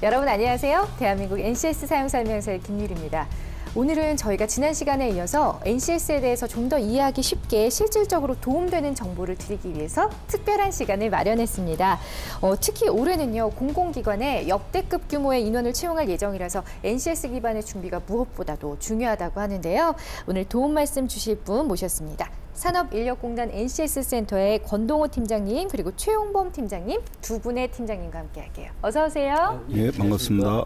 여러분 안녕하세요. 대한민국 NCS 사용설명서의 김유리입니다. 오늘은 저희가 지난 시간에 이어서 NCS에 대해서 좀 더 이해하기 쉽게 실질적으로 도움되는 정보를 드리기 위해서 특별한 시간을 마련했습니다. 특히 올해는요, 공공기관에 역대급 규모의 인원을 채용할 예정이라서 NCS 기반의 준비가 무엇보다도 중요하다고 하는데요. 오늘 도움 말씀 주실 분 모셨습니다. 산업인력공단 NCS 센터의 권동호 팀장님 그리고 최용범 팀장님 두 분의 팀장님과 함께할게요. 어서 오세요. 예, 반갑습니다.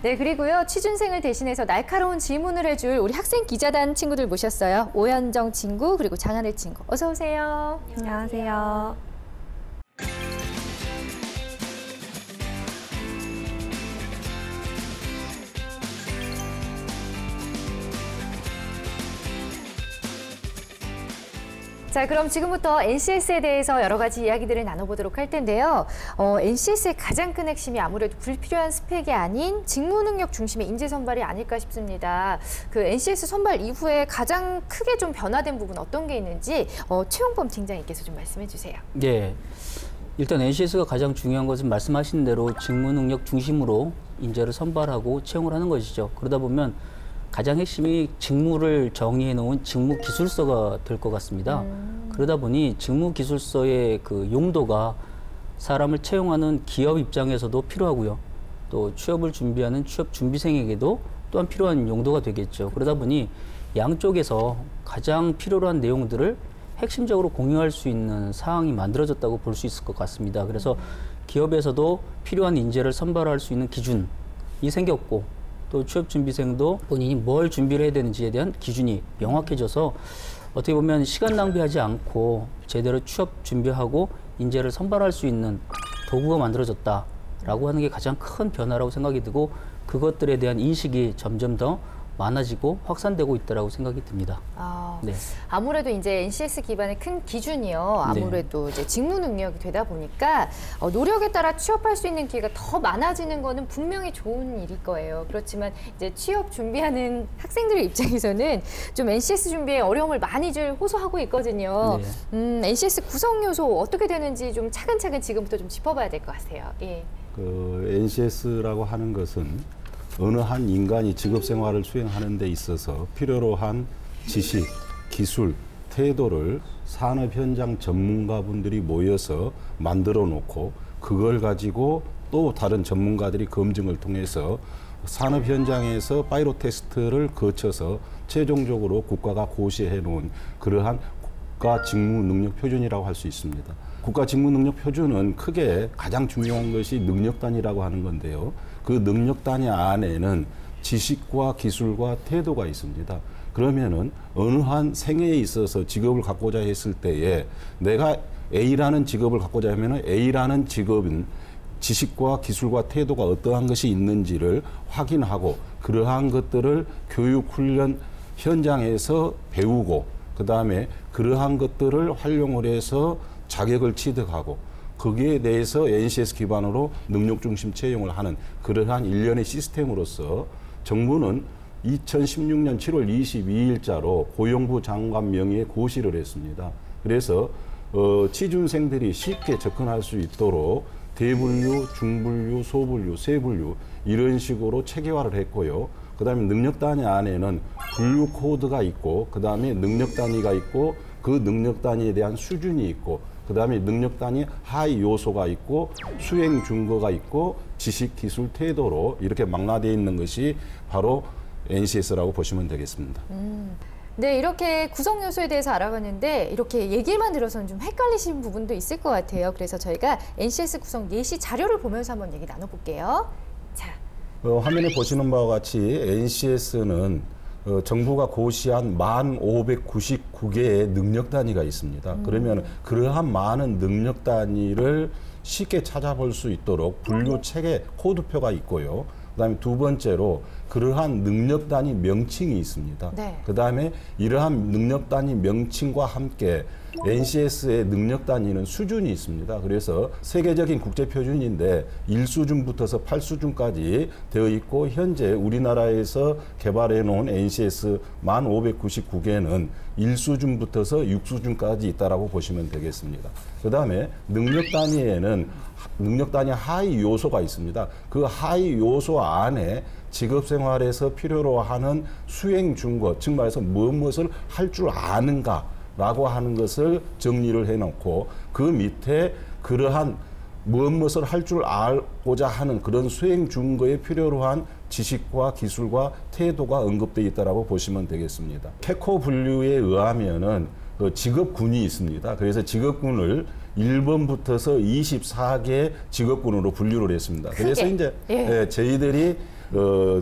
네, 그리고요, 취준생을 대신해서 날카로운 질문을 해줄 우리 학생 기자단 친구들 모셨어요. 오현정 친구 그리고 장하늘 친구. 어서 오세요. 안녕하세요. 자, 그럼 지금부터 NCS에 대해서 여러 가지 이야기들을 나눠보도록 할 텐데요. NCS의 가장 큰 핵심이 아무래도 불필요한 스펙이 아닌 직무 능력 중심의 인재 선발이 아닐까 싶습니다. 그 NCS 선발 이후에 가장 크게 좀 변화된 부분 어떤 게 있는지 최용범 팀장님께서 좀 말씀해 주세요. 네. 일단 NCS가 가장 중요한 것은 말씀하신 대로 직무 능력 중심으로 인재를 선발하고 채용을 하는 것이죠. 그러다 보면 가장 핵심이 직무를 정의해 놓은 직무 기술서가 될 것 같습니다. 그러다 보니 직무 기술서의 그 용도가 사람을 채용하는 기업 입장에서도 필요하고요. 또 취업을 준비하는 취업 준비생에게도 또한 필요한 용도가 되겠죠. 그러다 보니 양쪽에서 가장 필요로 한 내용들을 핵심적으로 공유할 수 있는 사항이 만들어졌다고 볼 수 있을 것 같습니다. 그래서 기업에서도 필요한 인재를 선발할 수 있는 기준이 생겼고, 또 취업준비생도 본인이 뭘 준비를 해야 되는지에 대한 기준이 명확해져서 어떻게 보면 시간 낭비하지 않고 제대로 취업 준비하고 인재를 선발할 수 있는 도구가 만들어졌다라고 하는 게 가장 큰 변화라고 생각이 들고, 그것들에 대한 인식이 점점 더 많아지고 확산되고 있다고 생각이 듭니다. 네. 아무래도 이제 NCS 기반의 큰 기준이요. 아무래도 네. 이제 직무 능력이 되다 보니까 노력에 따라 취업할 수 있는 기회가 더 많아지는 거는 분명히 좋은 일일 거예요. 그렇지만 이제 취업 준비하는 학생들 입장에서는 좀 NCS 준비에 어려움을 많이 호소하고 있거든요. 네. NCS 구성 요소 어떻게 되는지 좀 차근차근 지금부터 좀 짚어봐야 될 것 같아요. 예. NCS라고 하는 것은 어느 한 인간이 직업 생활을 수행하는 데 있어서 필요로 한 지식, 기술, 태도를 산업 현장 전문가분들이 모여서 만들어 놓고 그걸 가지고 또 다른 전문가들이 검증을 통해서 산업 현장에서 파이로 테스트를 거쳐서 최종적으로 국가가 고시해 놓은 그러한 국가 직무 능력 표준이라고 할 수 있습니다. 국가 직무 능력 표준은 크게 가장 중요한 것이 능력 단위라고 하는 건데요. 그 능력 단위 안에는 지식과 기술과 태도가 있습니다. 그러면은 어느 한 생애에 있어서 직업을 갖고자 했을 때에 내가 A라는 직업을 갖고자 하면은 A라는 직업은 지식과 기술과 태도가 어떠한 것이 있는지를 확인하고 그러한 것들을 교육 훈련 현장에서 배우고 그다음에 그러한 것들을 활용을 해서 자격을 취득하고 거기에 대해서 NCS 기반으로 능력 중심 채용을 하는 그러한 일련의 시스템으로서 정부는 2016년 7월 22일자로 고용부 장관 명의의 고시를 했습니다. 그래서 취준생들이 쉽게 접근할 수 있도록 대분류, 중분류, 소분류, 세분류 이런 식으로 체계화를 했고요. 그다음에 능력 단위 안에는 분류 코드가 있고 그다음에 능력 단위가 있고 그 능력 단위에 대한 수준이 있고 그다음에 능력 단위 하위 요소가 있고 수행 준거가 있고 지식, 기술, 태도로 이렇게 망라되어 있는 것이 바로 NCS라고 보시면 되겠습니다. 네, 이렇게 구성 요소에 대해서 알아봤는데 이렇게 얘기만 들어서는 좀 헷갈리시는 부분도 있을 것 같아요. 그래서 저희가 NCS 구성 예시 자료를 보면서 한번 얘기 나눠볼게요. 자, 화면에 보시는 바와 같이 NCS는 정부가 고시한 1599개의 능력 단위가 있습니다. 그러면 그러한 많은 능력 단위를 쉽게 찾아볼 수 있도록 분류 체계 코드표가 있고요. 그다음에 두 번째로 그러한 능력 단위 명칭이 있습니다. 네. 그다음에 이러한 능력 단위 명칭과 함께 NCS의 능력 단위는 수준이 있습니다. 그래서 세계적인 국제 표준인데 1수준부터서 8수준까지 되어 있고 현재 우리나라에서 개발해 놓은 NCS 1599개는 1수준부터서 6수준까지 있다라고 보시면 되겠습니다. 그다음에 능력 단위에는 능력 단위 하위 요소가 있습니다. 그 하위 요소 안에 직업 생활에서 필요로 하는 수행 준거, 즉 말해서 무엇을 할 줄 아는가라고 하는 것을 정리를 해놓고 그 밑에 그러한 무엇을 할 줄 알고자 하는 그런 수행 준거에 필요로 한 지식과 기술과 태도가 언급되어 있다라고 보시면 되겠습니다. 캐코 분류에 의하면은 그 직업군이 있습니다. 그래서 직업군을 1번부터서 24개 직업군으로 분류를 했습니다. 그래서 이제 저희들이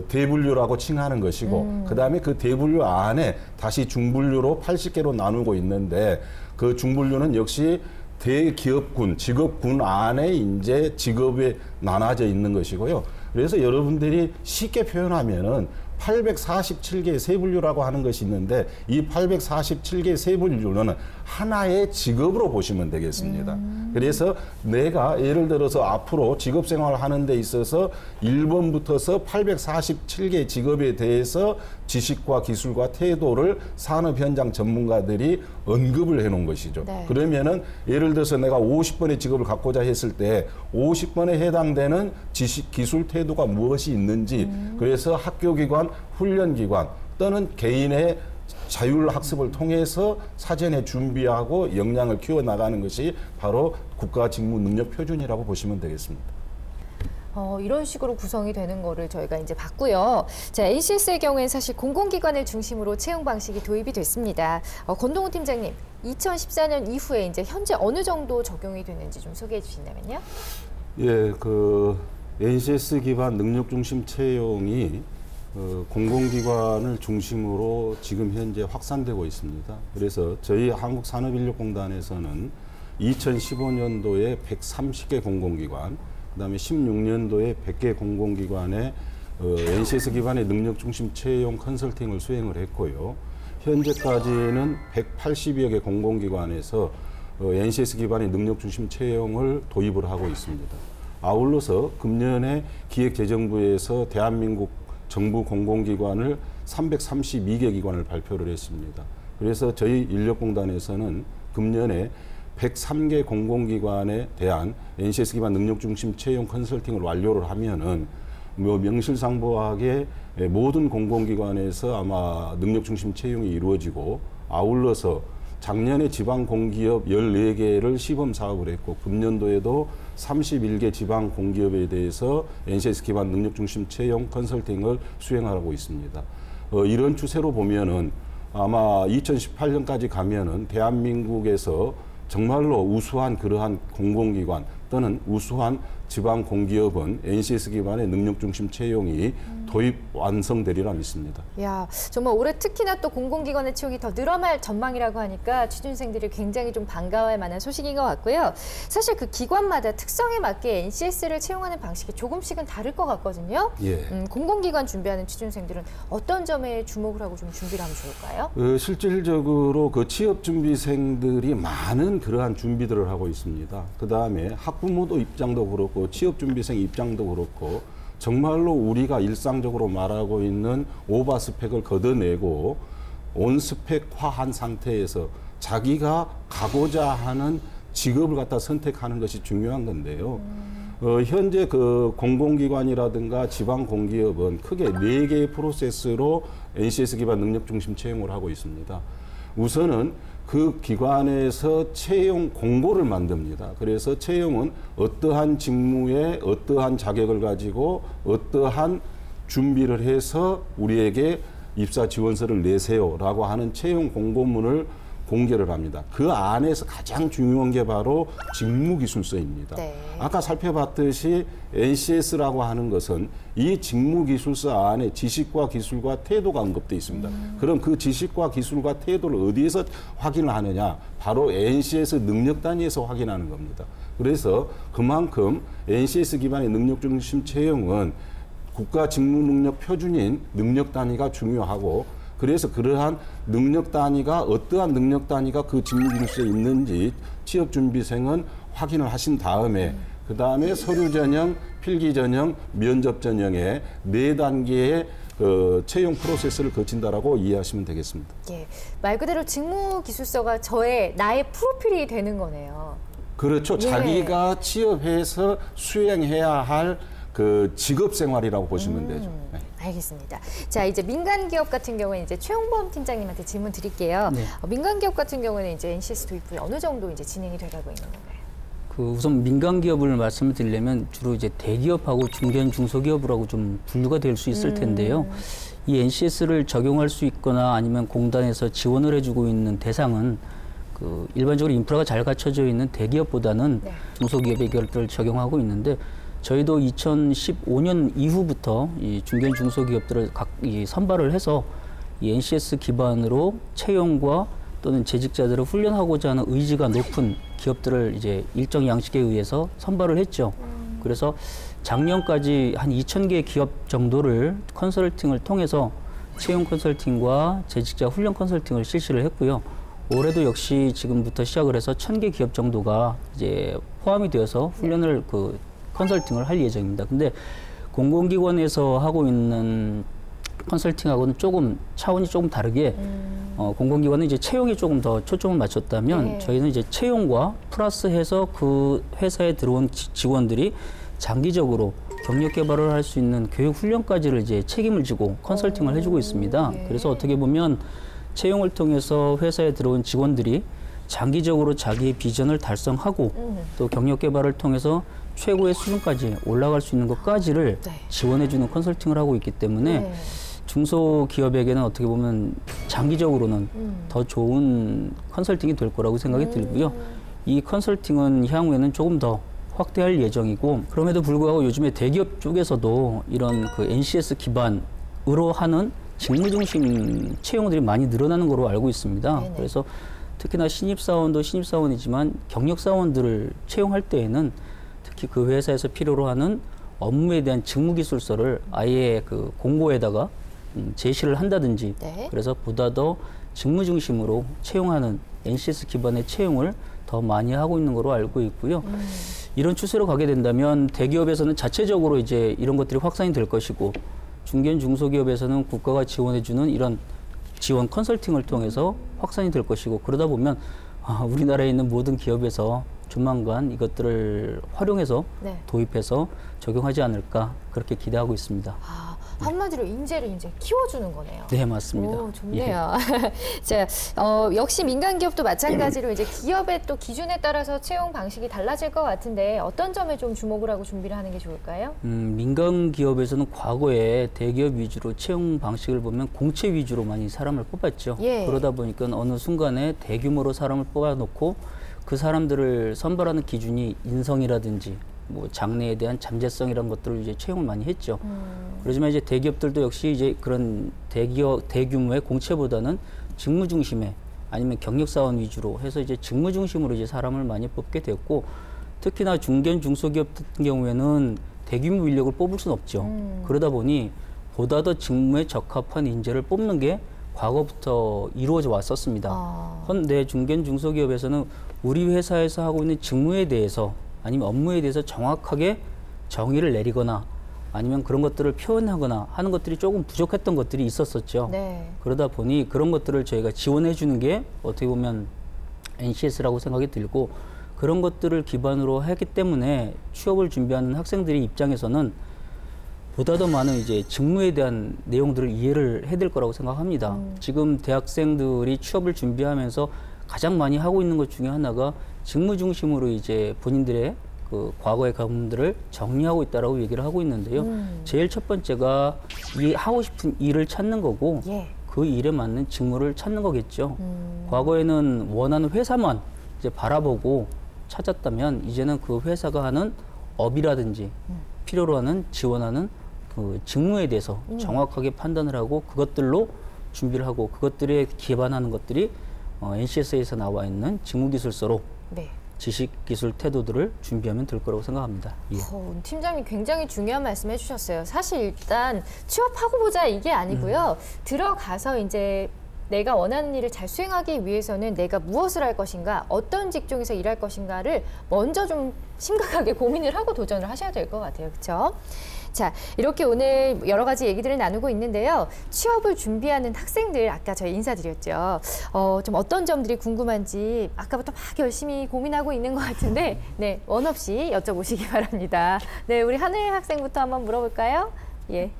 대분류라고 칭하는 것이고 그다음에 그 대분류 안에 다시 중분류로 80개로 나누고 있는데 그 중분류는 역시 대기업군, 직업군 안에 이제 직업에 나눠져 있는 것이고요. 그래서 여러분들이 쉽게 표현하면은 847개의 세분류라고 하는 것이 있는데 이 847개의 세분류는 하나의 직업으로 보시면 되겠습니다. 그래서 내가 예를 들어서 앞으로 직업 생활을 하는 데 있어서 1번부터서 847개의 직업에 대해서 지식과 기술과 태도를 산업 현장 전문가들이 언급을 해 놓은 것이죠. 네. 그러면은 예를 들어서 내가 50번의 직업을 갖고자 했을 때 50번에 해당되는 지식, 기술, 태도가 무엇이 있는지 그래서 학교기관, 훈련기관 또는 개인의 자율학습을 통해서 사전에 준비하고 역량을 키워나가는 것이 바로 국가직무능력표준이라고 보시면 되겠습니다. 이런 식으로 구성이 되는 거를 저희가 이제 봤고요. 자, NCS의 경우에는 사실 공공기관을 중심으로 채용 방식이 도입이 됐습니다. 권동훈 팀장님, 2014년 이후에 이제 현재 어느 정도 적용이 되는지 좀 소개해 주신다면요. 예, 그 NCS 기반 능력 중심 채용이 공공기관을 중심으로 지금 현재 확산되고 있습니다. 그래서 저희 한국산업인력공단에서는 2015년도에 130개 공공기관, 그다음에 16년도에 100개 공공기관에 NCS 기반의 능력 중심 채용 컨설팅을 수행을 했고요. 현재까지는 180여 개 공공기관에서 NCS 기반의 능력 중심 채용을 도입을 하고 있습니다. 아울러서 금년에 기획재정부에서 대한민국 정부 공공기관을 332개 기관을 발표를 했습니다. 그래서 저희 인력공단에서는 금년에 103개 공공기관에 대한 NCS 기반 능력 중심 채용 컨설팅을 완료를 하면은 명실상부하게 모든 공공기관에서 아마 능력 중심 채용이 이루어지고 아울러서 작년에 지방 공기업 14개를 시범 사업을 했고 금년도에도 31개 지방 공기업에 대해서 NCS 기반 능력 중심 채용 컨설팅을 수행하고 있습니다. 이런 추세로 보면은 아마 2018년까지 가면은 대한민국에서 정말로 우수한 그러한 공공기관 또는 우수한 지방 공기업은 NCS 기반의 능력 중심 채용이 도입 완성되리라 믿습니다. 야, 정말 올해 특히나 또 공공기관의 채용이 더 늘어날 전망이라고 하니까 취준생들이 굉장히 좀 반가워할 만한 소식인 것 같고요. 사실 그 기관마다 특성에 맞게 NCS를 채용하는 방식이 조금씩은 다를 것 같거든요. 예. 공공기관 준비하는 취준생들은 어떤 점에 주목을 하고 좀 준비를 하면 좋을까요? 실질적으로 그 취업 준비생들이 많은 그러한 준비들을 하고 있습니다. 그 다음에 학부모도 입장도 그렇고 취업 준비생 입장도 그렇고 정말로 우리가 일상적으로 말하고 있는 오버 스펙을 걷어내고 온 스펙화한 상태에서 자기가 가고자 하는 직업을 갖다 선택하는 것이 중요한 건데요. 현재 그 공공기관이라든가 지방 공기업은 크게 4개의 프로세스로 NCS 기반 능력 중심 채용을 하고 있습니다. 우선은 그 기관에서 채용 공고를 만듭니다. 그래서 채용은 어떠한 직무에 어떠한 자격을 가지고 어떠한 준비를 해서 우리에게 입사 지원서를 내세요라고 하는 채용 공고문을 공개를 합니다. 그 안에서 가장 중요한 게 바로 직무기술서입니다. 네. 아까 살펴봤듯이 NCS라고 하는 것은 이 직무기술서 안에 지식과 기술과 태도가 언급되어 있습니다. 그럼 그 지식과 기술과 태도를 어디에서 확인을 하느냐? 바로 NCS 능력 단위에서 확인하는 겁니다. 그래서 그만큼 NCS 기반의 능력 중심 채용은 국가 직무 능력 표준인 능력 단위가 중요하고 그래서 그러한 능력 단위가 어떠한 능력 단위가 그 직무기술서에 있는지 취업준비생은 확인을 하신 다음에 그다음에 서류 전형, 필기 전형, 면접 전형의 4단계의 채용 프로세스를 거친다라고 이해하시면 되겠습니다. 예, 말 그대로 직무기술서가 나의 프로필이 되는 거네요. 그렇죠. 예. 자기가 취업해서 수행해야 할 그 직업 생활이라고 보시면 되죠. 네. 알겠습니다. 자, 이제 민간 기업 같은 경우는 이제 최용범 팀장님한테 질문 드릴게요. 네. 민간 기업 같은 경우는 이제 NCS 도입 후에 어느 정도 이제 진행이 돼가고 있는 건가요? 우선 민간 기업을 말씀을 드리려면 주로 이제 대기업하고 중견 중소기업이라고 좀 분류가 될 수 있을 텐데요. 이 NCS를 적용할 수 있거나 아니면 공단에서 지원을 해주고 있는 대상은 일반적으로 인프라가 잘 갖춰져 있는 대기업보다는 네. 중소기업의 결들을 적용하고 있는데 저희도 2015년 이후부터 이 중견 중소기업들을 선발을 해서 이 NCS 기반으로 채용과 또는 재직자들을 훈련하고자 하는 의지가 높은 기업들을 이제 일정 양식에 의해서 선발을 했죠. 그래서 작년까지 한 2,000개 기업 정도를 컨설팅을 통해서 채용 컨설팅과 재직자 훈련 컨설팅을 실시를 했고요. 올해도 역시 지금부터 시작을 해서 1,000개 기업 정도가 이제 포함이 되어서 훈련을 컨설팅을 할 예정입니다. 근데 공공기관에서 하고 있는 컨설팅하고는 차원이 조금 다르게 공공기관은 이제 채용에 조금 더 초점을 맞췄다면 네. 저희는 이제 채용과 플러스해서 그 회사에 들어온 직원들이 장기적으로 경력 개발을 할 수 있는 교육 훈련까지를 이제 책임을 지고 컨설팅을 해주고 있습니다. 네. 그래서 어떻게 보면 채용을 통해서 회사에 들어온 직원들이 장기적으로 자기의 비전을 달성하고 또 경력 개발을 통해서 최고의 수준까지 올라갈 수 있는 것까지를 네. 지원해주는 컨설팅을 하고 있기 때문에 네. 중소기업에게는 어떻게 보면 장기적으로는 더 좋은 컨설팅이 될 거라고 생각이 들고요. 이 컨설팅은 향후에는 조금 더 확대할 예정이고 그럼에도 불구하고 요즘에 대기업 쪽에서도 이런 NCS 기반으로 하는 직무 중심 채용들이 많이 늘어나는 거로 알고 있습니다. 네네. 그래서 특히나 신입사원도 신입사원이지만 경력사원들을 채용할 때에는 특히 그 회사에서 필요로 하는 업무에 대한 직무기술서를 아예 공고에다가 제시를 한다든지 네. 그래서 보다 더 직무 중심으로 채용하는 NCS 기반의 채용을 더 많이 하고 있는 거로 알고 있고요. 이런 추세로 가게 된다면 대기업에서는 자체적으로 이제 이런 것들이 확산이 될 것이고 중견 중소기업에서는 국가가 지원해주는 이런 지원 컨설팅을 통해서 확산이 될 것이고 그러다 보면 우리나라에 있는 모든 기업에서 조만간 이것들을 활용해서 네. 도입해서 적용하지 않을까 그렇게 기대하고 있습니다. 한마디로 인재를 이제 키워주는 거네요. 네, 맞습니다. 오, 좋네요. 자, 역시 민간 기업도 마찬가지로 이제 기업의 또 기준에 따라서 채용 방식이 달라질 것 같은데 어떤 점에 좀 주목을 하고 준비를 하는 게 좋을까요? 민간 기업에서는 과거에 대기업 위주로 채용 방식을 보면 공채 위주로 많이 사람을 뽑았죠. 예. 그러다 보니까 어느 순간에 대규모로 사람을 뽑아놓고 그 사람들을 선발하는 기준이 인성이라든지 장래에 대한 잠재성이라는 것들을 이제 채용을 많이 했죠. 그러지만 이제 대기업들도 역시 이제 그런 대규모의 공채보다는 직무 중심의 아니면 경력사원 위주로 해서 이제 직무 중심으로 이제 사람을 많이 뽑게 됐고 특히나 중견 중소기업 같은 경우에는 대규모 인력을 뽑을 수는 없죠. 그러다 보니 보다 더 직무에 적합한 인재를 뽑는 게 과거부터 이루어져 왔었습니다. 헌데 중견 중소기업에서는 우리 회사에서 하고 있는 직무에 대해서 아니면 업무에 대해서 정확하게 정의를 내리거나 아니면 그런 것들을 표현하거나 하는 것들이 조금 부족했던 것들이 있었었죠. 네. 그러다 보니 그런 것들을 저희가 지원해 주는 게 어떻게 보면 NCS라고 생각이 들고 그런 것들을 기반으로 했기 때문에 취업을 준비하는 학생들의 입장에서는 보다 더 많은 이제 직무에 대한 내용들을 이해를 해야 될 거라고 생각합니다. 지금 대학생들이 취업을 준비하면서 가장 많이 하고 있는 것 중에 하나가 직무 중심으로 이제 본인들의 과거의 경험들을 정리하고 있다라고 얘기를 하고 있는데요. 제일 첫 번째가 하고 싶은 일을 찾는 거고 예. 그 일에 맞는 직무를 찾는 거겠죠. 과거에는 원하는 회사만 이제 바라보고 찾았다면 이제는 그 회사가 하는 업이라든지 필요로 하는 지원하는 그 직무에 대해서 정확하게 판단을 하고 그것들로 준비를 하고 그것들에 기반하는 것들이 NCS에서 나와 있는 직무기술서로 네. 지식, 기술, 태도들을 준비하면 될 거라고 생각합니다. 예. 팀장님 굉장히 중요한 말씀 해주셨어요. 사실 일단 취업하고 보자 이게 아니고요. 들어가서 이제 내가 원하는 일을 잘 수행하기 위해서는 내가 무엇을 할 것인가, 어떤 직종에서 일할 것인가를 먼저 좀 심각하게 고민을 하고 도전을 하셔야 될 것 같아요. 그렇죠? 자, 이렇게 오늘 여러 가지 얘기들을 나누고 있는데요. 취업을 준비하는 학생들 아까 저희 인사드렸죠. 좀 어떤 점들이 궁금한지 아까부터 막 열심히 고민하고 있는 것 같은데 네, 원 없이 여쭤보시기 바랍니다. 네, 우리 하늘 학생부터 한번 물어볼까요? 예.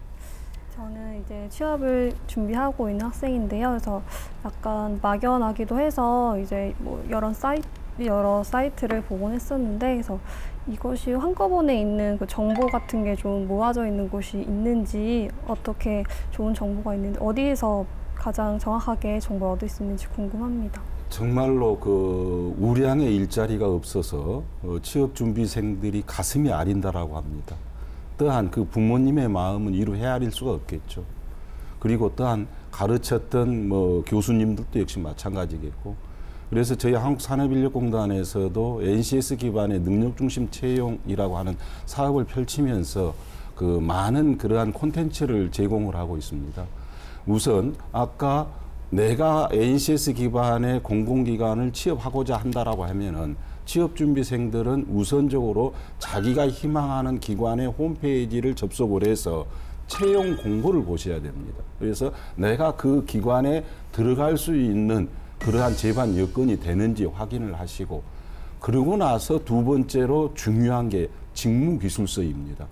저는 이제 취업을 준비하고 있는 학생인데요. 그래서 약간 막연하기도 해서 이제 뭐 여러 사이트를 보곤 했었는데, 그래서 이것이 한꺼번에 있는 그 정보 같은 게 좀 모아져 있는 곳이 있는지, 어떻게 좋은 정보가 있는지, 어디에서 가장 정확하게 정보를 얻을 수 있는지 궁금합니다. 정말로 그 우량의 일자리가 없어서 취업 준비생들이 가슴이 아린다라고 합니다. 또한 그 부모님의 마음은 이루 헤아릴 수가 없겠죠. 그리고 또한 가르쳤던 뭐 교수님들도 역시 마찬가지겠고. 그래서 저희 한국산업인력공단에서도 NCS 기반의 능력중심 채용이라고 하는 사업을 펼치면서 그 많은 그러한 콘텐츠를 제공을 하고 있습니다. 우선 아까 내가 NCS 기반의 공공기관을 취업하고자 한다라고 하면은 취업준비생들은 우선적으로 자기가 희망하는 기관의 홈페이지를 접속을 해서 채용 공고를 보셔야 됩니다. 그래서 내가 그 기관에 들어갈 수 있는 그러한 재반 여건이 되는지 확인을 하시고, 그러고 나서 두 번째로 중요한 게 직무기술서입니다.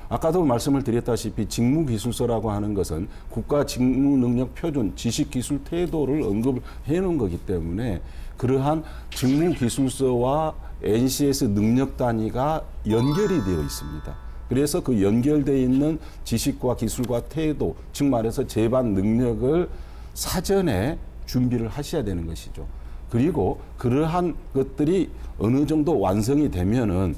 아까도 말씀을 드렸다시피 직무기술서라고 하는 것은 국가 직무능력 표준, 지식기술 태도를 언급을 해놓은 거기 때문에 그러한 직무기술서와 NCS 능력 단위가 연결이 되어 있습니다. 그래서 그 연결되어 있는 지식과 기술과 태도, 즉 말해서 재반 능력을 사전에 준비를 하셔야 되는 것이죠. 그리고 그러한 것들이 어느 정도 완성이 되면은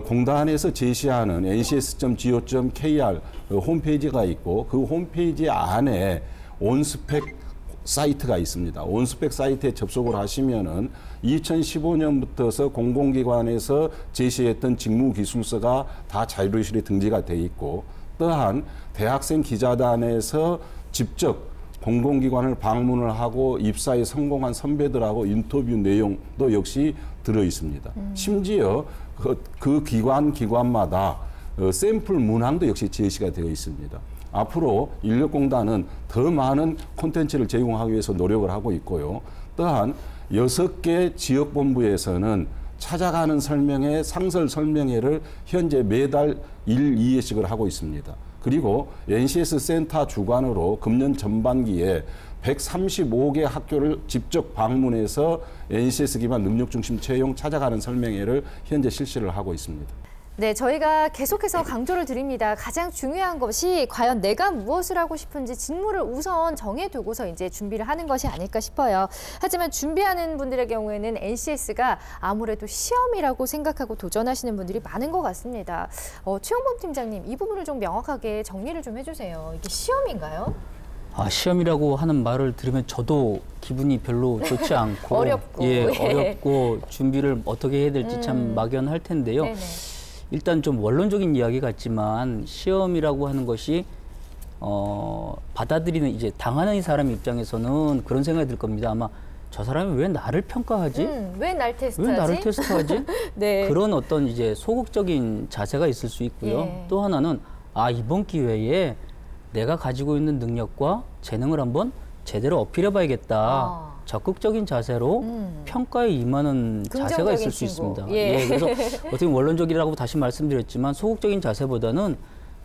공단에서 제시하는 ncs.go.kr 홈페이지가 있고, 그 홈페이지 안에 온스펙 사이트가 있습니다. 온스펙 사이트에 접속을 하시면은 2015년부터서 공공기관에서 제시했던 직무기술서가 다 자료실에 등재가 돼 있고, 또한 대학생 기자단에서 직접 공공기관을 방문을 하고 입사에 성공한 선배들하고 인터뷰 내용도 역시 들어 있습니다. 심지어 그 기관마다 샘플 문항도 역시 제시가 되어 있습니다. 앞으로 인력공단은 더 많은 콘텐츠를 제공하기 위해서 노력을 하고 있고요. 또한 6개 지역본부에서는 찾아가는 설명회, 상설 설명회를 현재 매달 1, 2회씩을 하고 있습니다. 그리고 NCS 센터 주관으로 금년 전반기에 135개 학교를 직접 방문해서 NCS 기반 능력중심 채용 찾아가는 설명회를 현재 실시를 하고 있습니다. 네, 저희가 계속해서 강조를 드립니다. 가장 중요한 것이 과연 내가 무엇을 하고 싶은지 직무를 우선 정해두고서 이제 준비를 하는 것이 아닐까 싶어요. 하지만 준비하는 분들의 경우에는 NCS가 아무래도 시험이라고 생각하고 도전하시는 분들이 많은 것 같습니다. 최영범 팀장님, 이 부분을 좀 명확하게 정리를 좀 해주세요. 이게 시험인가요? 시험이라고 하는 말을 들으면 저도 기분이 별로 좋지 않고 어렵고 어렵고 준비를 어떻게 해야 될지 참 막연할 텐데요. 네네. 일단 좀 원론적인 이야기 같지만 시험이라고 하는 것이 받아들이는 이제 당하는 사람 입장에서는 그런 생각이 들 겁니다. 아마 저 사람이 왜 나를 평가하지? 왜 날 테스트하지? 왜 나를 테스트하지? 네. 그런 어떤 이제 소극적인 자세가 있을 수 있고요. 예. 또 하나는 이번 기회에 내가 가지고 있는 능력과 재능을 한번 제대로 어필해봐야겠다. 적극적인 자세로 평가에 임하는 자세가 있을 수 있습니다. 예. 그래서 어떻게 원론적이라고 다시 말씀드렸지만 소극적인 자세보다는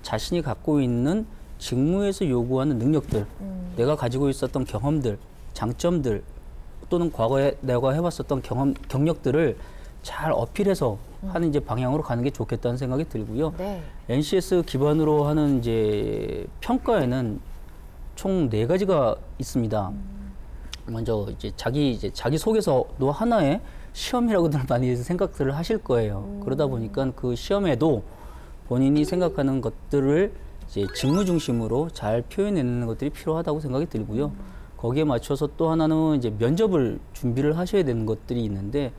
자신이 갖고 있는 직무에서 요구하는 능력들, 내가 가지고 있었던 경험들, 장점들, 또는 과거에 내가 해봤었던 경력들을 잘 어필해서 하는 이제 방향으로 가는 게 좋겠다는 생각이 들고요. 네. NCS 기반으로 하는 이제 평가에는 총 4가지가 있습니다. 먼저 이제 자기 소개서도 하나의 시험이라고들 많이 생각들을 하실 거예요. 그러다 보니까 그 시험에도 본인이 생각하는 것들을 이제 직무 중심으로 잘 표현해내는 것들이 필요하다고 생각이 들고요. 거기에 맞춰서 또 하나는 이제 면접을 준비를 하셔야 되는 것들이 있는데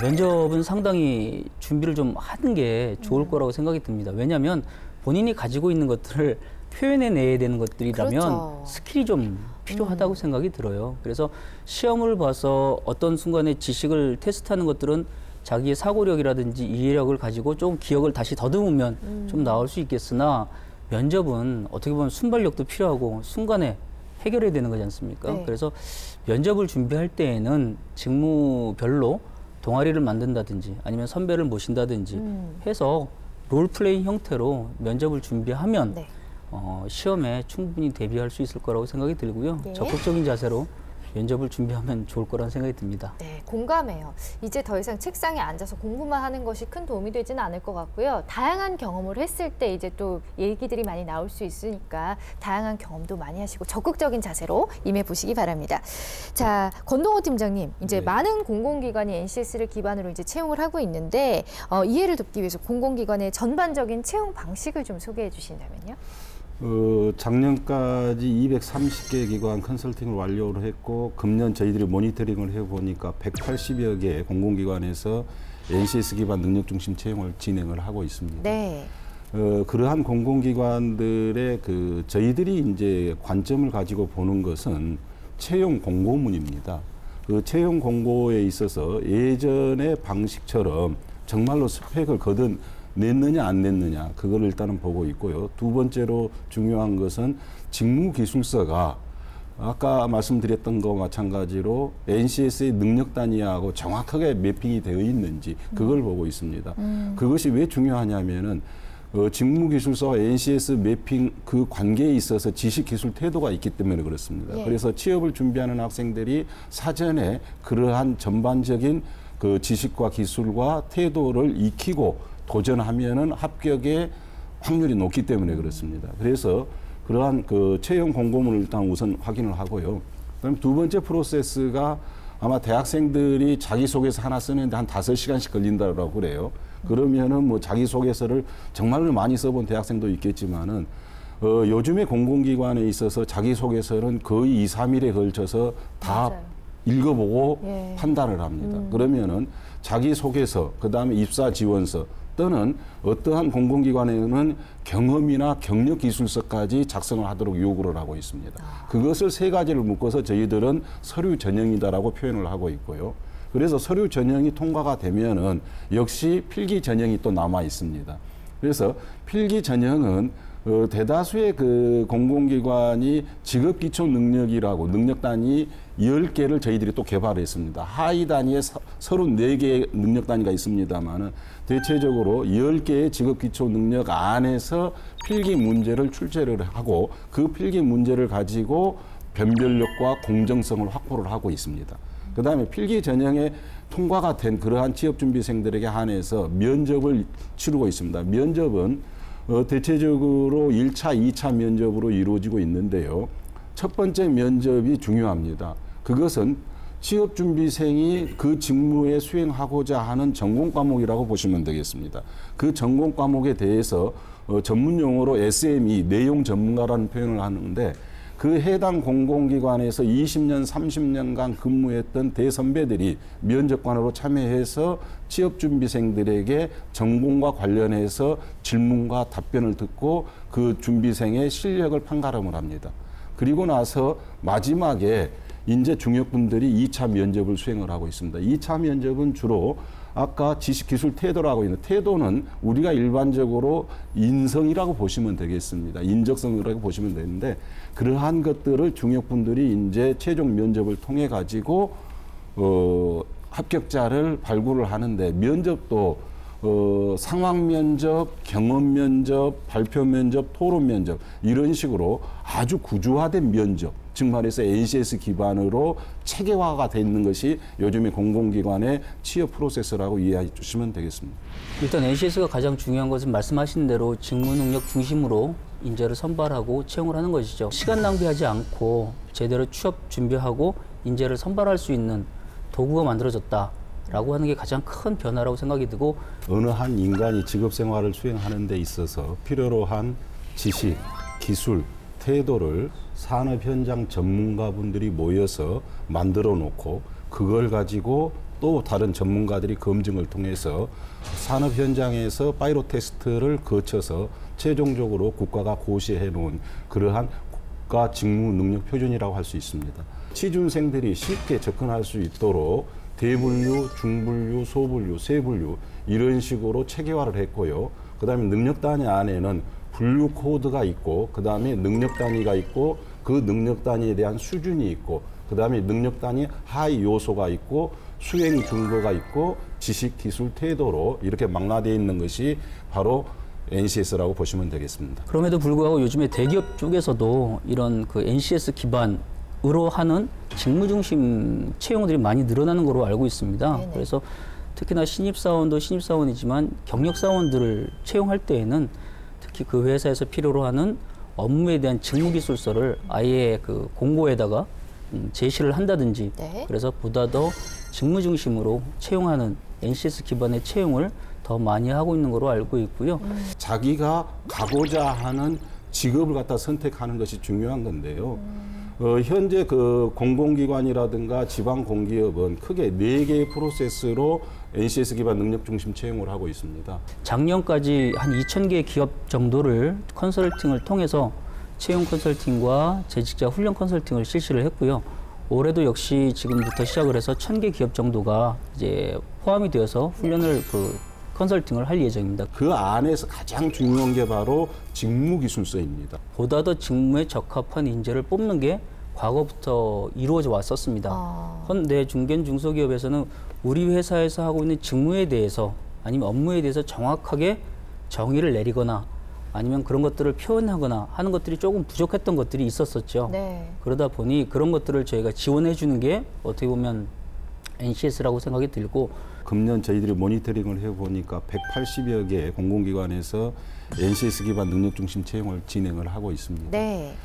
면접은 상당히 준비를 좀 하는 게 좋을 거라고 생각이 듭니다. 왜냐하면 본인이 가지고 있는 것들을 표현해내야 되는 것들이라면 그렇죠. 스킬이 좀 필요하다고 생각이 들어요. 그래서 시험을 봐서 어떤 순간에 지식을 테스트하는 것들은 자기의 사고력이라든지 이해력을 가지고 좀 기억을 다시 더듬으면 좀 나올 수 있겠으나 면접은 어떻게 보면 순발력도 필요하고 순간에 해결해야 되는 거지 않습니까? 네. 그래서 면접을 준비할 때에는 직무별로 동아리를 만든다든지 아니면 선배를 모신다든지 해서 롤플레잉 형태로 면접을 준비하면 네. 시험에 충분히 대비할 수 있을 거라고 생각이 들고요. 네. 적극적인 자세로 면접을 준비하면 좋을 거라는 생각이 듭니다. 네, 공감해요. 이제 더 이상 책상에 앉아서 공부만 하는 것이 큰 도움이 되지는 않을 것 같고요. 다양한 경험을 했을 때 이제 또 얘기들이 많이 나올 수 있으니까 다양한 경험도 많이 하시고 적극적인 자세로 임해보시기 바랍니다. 자, 권동호 팀장님, 이제 네. 많은 공공기관이 NCS를 기반으로 이제 채용을 하고 있는데 이해를 돕기 위해서 공공기관의 전반적인 채용 방식을 좀 소개해 주신다면요. 작년까지 230개 기관 컨설팅을 완료를 했고 금년 저희들이 모니터링을 해보니까 180여 개 공공기관에서 NCS 기반 능력 중심 채용을 진행을 하고 있습니다. 네. 그러한 공공기관들의 저희들이 이제 관점을 가지고 보는 것은 채용 공고문입니다. 그 채용 공고에 있어서 예전의 방식처럼 정말로 스펙을 냈느냐 안 냈느냐 그걸 일단은 보고 있고요. 두 번째로 중요한 것은 직무기술서가 아까 말씀드렸던 것과 마찬가지로 NCS의 능력 단위하고 정확하게 매핑이 되어 있는지 그걸 보고 있습니다. 그것이 왜 중요하냐면은 직무기술서와 NCS 매핑 그 관계에 있어서 지식기술 태도가 있기 때문에 그렇습니다. 예. 그래서 취업을 준비하는 학생들이 사전에 그러한 전반적인 그 지식과 기술과 태도를 익히고 도전하면은 합격의 확률이 높기 때문에 그렇습니다. 그래서 그러한 그 채용 공고문을 일단 우선 확인을 하고요. 그럼 두 번째 프로세스가 아마 대학생들이 자기소개서 하나 쓰는데 한 5시간씩 걸린다고 그래요. 그러면은 뭐 자기소개서를 정말로 많이 써본 대학생도 있겠지만은 요즘에 공공기관에 있어서 자기소개서는 거의 2, 3일에 걸쳐서 다 맞아요. 읽어보고 예. 판단을 합니다. 그러면은 자기소개서, 그다음에 입사지원서 또는 어떠한 공공기관에는 경험이나 경력기술서까지 작성을 하도록 요구를 하고 있습니다. 그것을 세 가지를 묶어서 저희들은 서류 전형이다라고 표현을 하고 있고요. 그래서 서류 전형이 통과가 되면은 역시 필기 전형이 또 남아 있습니다. 그래서 필기 전형은 대다수의 그 공공기관이 직업기초 능력이라고 능력 단위 10개를 저희들이 또 개발했습니다. 하위 단위에 34개의 능력 단위가 있습니다만은 대체적으로 10개의 직업기초 능력 안에서 필기 문제를 출제를 하고 그 필기 문제를 가지고 변별력과 공정성을 확보를 하고 있습니다. 그다음에 필기 전형에 통과가 된 그러한 취업준비생들에게 한해서 면접을 치르고 있습니다. 면접은 대체적으로 1차, 2차 면접으로 이루어지고 있는데요. 첫 번째 면접이 중요합니다. 그것은 취업준비생이 그 직무에 수행하고자 하는 전공 과목이라고 보시면 되겠습니다. 그 전공 과목에 대해서 전문 용어로 SME, 내용 전문가라는 표현을 하는데 그 해당 공공기관에서 20년, 30년간 근무했던 대선배들이 면접관으로 참여해서 취업준비생들에게 전공과 관련해서 질문과 답변을 듣고 그 준비생의 실력을 판가름을 합니다. 그리고 나서 마지막에 인재 중역분들이 2차 면접을 수행을 하고 있습니다. 2차 면접은 주로 아까 지식기술 태도라고 있는 태도는 우리가 일반적으로 인성이라고 보시면 되겠습니다. 인적성이라고 보시면 되는데 그러한 것들을 중역분들이 이제 최종 면접을 통해 가지고 합격자를 발굴을 하는데 면접도 상황 면접, 경험 면접, 발표 면접, 토론 면접 이런 식으로 아주 구조화된 면접, 즉 말해서 NCS 기반으로 체계화가 돼 있는 것이 요즘의 공공기관의 취업 프로세스라고 이해해 주시면 되겠습니다. 일단 NCS가 가장 중요한 것은 말씀하신 대로 직무 능력 중심으로 인재를 선발하고 채용을 하는 것이죠. 시간 낭비하지 않고 제대로 취업 준비하고 인재를 선발할 수 있는 도구가 만들어졌다라고 하는 게 가장 큰 변화라고 생각이 들고 어느 한 인간이 직업 생활을 수행하는 데 있어서 필요로 한 지식, 기술, 태도를 산업 현장 전문가분들이 모여서 만들어 놓고 그걸 가지고 또 다른 전문가들이 검증을 통해서 산업 현장에서 파이로 테스트를 거쳐서 최종적으로 국가가 고시해 놓은 그러한 국가 직무 능력 표준이라고 할 수 있습니다. 취준생들이 쉽게 접근할 수 있도록 대분류, 중분류, 소분류, 세분류 이런 식으로 체계화를 했고요. 그다음에 능력 단위 안에는 분류 코드가 있고 그다음에 능력 단위가 있고 그 능력 단위에 대한 수준이 있고 그다음에 능력 단위 하위 요소가 있고 수행 근거가 있고 지식, 기술, 태도로 이렇게 망라되어 있는 것이 바로 NCS라고 보시면 되겠습니다. 그럼에도 불구하고 요즘에 대기업 쪽에서도 이런 그 NCS 기반으로 하는 직무 중심 채용들이 많이 늘어나는 거로 알고 있습니다. 네네. 그래서 특히나 신입사원도 신입사원이지만 경력사원들을 채용할 때에는 특히 그 회사에서 필요로 하는 업무에 대한 직무기술서를 아예 그 공고에다가 제시를 한다든지 네. 그래서 보다 더 직무 중심으로 채용하는 NCS 기반의 채용을 더 많이 하고 있는 거로 알고 있고요. 자기가 가고자 하는 직업을 갖다 선택하는 것이 중요한 건데요. 현재 그 공공기관이라든가 지방공기업은 크게 4개의 프로세스로 NCS 기반 능력 중심 채용을 하고 있습니다. 작년까지 한 2,000개 기업 정도를 컨설팅을 통해서 채용 컨설팅과 재직자 훈련 컨설팅을 실시를 했고요. 올해도 역시 지금부터 시작을 해서 1,000개 기업 정도가 이제 포함이 되어서 훈련을 컨설팅을 할 예정입니다. 그 안에서 가장 중요한 게 바로 직무기술서입니다. 보다 더 직무에 적합한 인재를 뽑는 게 과거부터 이루어져 왔었습니다. 헌데 중견 중소기업에서는 우리 회사에서 하고 있는 직무에 대해서 아니면 업무에 대해서 정확하게 정의를 내리거나 아니면 그런 것들을 표현하거나 하는 것들이 조금 부족했던 것들이 있었었죠. 네. 그러다 보니 그런 것들을 저희가 지원해 주는 게 어떻게 보면 NCS라고 생각이 들고 금년 저희들이 모니터링을 해보니까 180여 개 공공기관에서 NCS 기반 능력 중심 채용을 진행을 하고 있습니다. 네.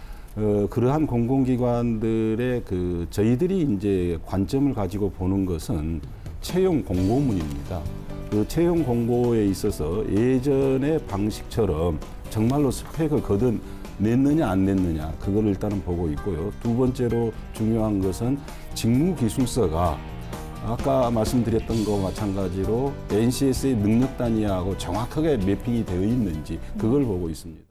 그러한 공공기관들의 저희들이 이제 관점을 가지고 보는 것은 채용 공고문입니다. 그 채용 공고에 있어서 예전의 방식처럼 정말로 스펙을 걷어냈느냐 안 냈느냐 그걸 일단은 보고 있고요. 두 번째로 중요한 것은 직무기술서가 아까 말씀드렸던 것과 마찬가지로 NCS의 능력 단위하고 정확하게 매핑이 되어 있는지 그걸 보고 있습니다.